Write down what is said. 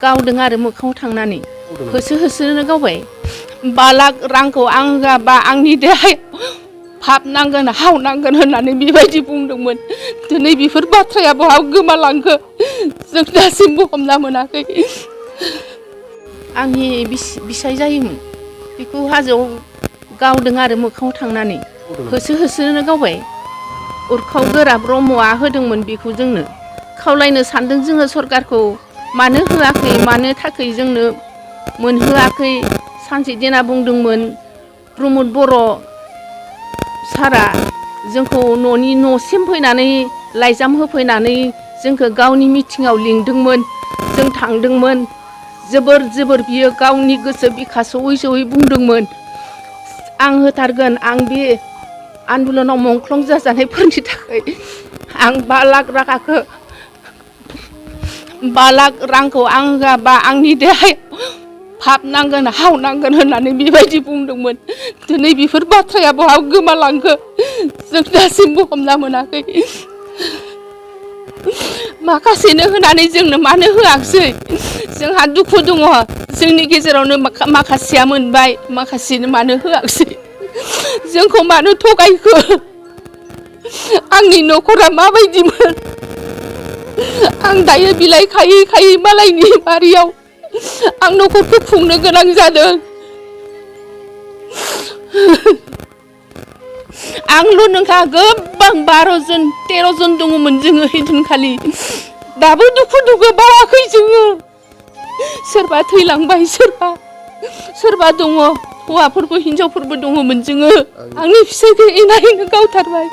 गावदों आरो मोखाङाव थांनानै होसो होसोनो गावबाय 5 लाख रांखौ आं होआबा आंनि देहायाव फाप नांगोन हावनांगोन होननानै बेबायदि बुंदोंमोन। दिनै बेफोर बाथ्राया बहा गोमालांखो जों दासिमबो हमना मोनाखै। आंनि बिसाय जायोमोन बेखौ हाजोआव गावदों आरो मोखाङाव थांनानै होसो होसोनो गावबाय। उरखाव गोरा ब्रह्मआ होदोंमोन बेखौ जोंनो खावलायनो सानदों जोङो सरकारखौ मानो होआखै मानो थाखै जोंनो मोनहोआखै। सानसे देना बुंदोंमोन प्रमद बर' सारा जोंखौ न'नि न'सिम फैनानै लाइजाम होफैनानै जोंखौ गावनि मिटिङाव लिंदोंमोन। जों थांदोंमोन। जोबोर बियो गावनि गोसो बिखा सौयै बुंदोंमोन आं होथारगोन आं बे आन्दलनाव मुंख्लं जाजानायफोरनि थाखाय आं 5 लाख रांखौ आं होआबा आंनि देहायाव फाप नांगोन हावनांगोन होननानै बेबायदि बुंदोंमोन। दिनै बेफोर बाथ्राया बहा गोमालांखो जों दासिमबो हमना मोनाखै। माखासेनो होनानै जोंनो मानो होआखिसै जोंहा दुखु दङ। जोंनि गेजेरावनो माखासेया मोनबाय माखासेनो मानो होआखिसै जोंखौ मानो थगायखो। आंनि न'खरा माबायदिमोन आं दायो बिलाइ खायै मालायनि बारियाव आं न'खरखौ खुंनो गोनां जादों। आंल' नोंहा गोबां 12 जन 13 जन दङमोन जोङो हैदिनखालि दाबो दुखु बावाखै जोङो। सोरबा थैलांबाय सोरबा दङ हौवाफोरबो हिनजावफोरबो दङमोन जोङो। आंनि फिसाइखौ इनायनो गावथारबाय।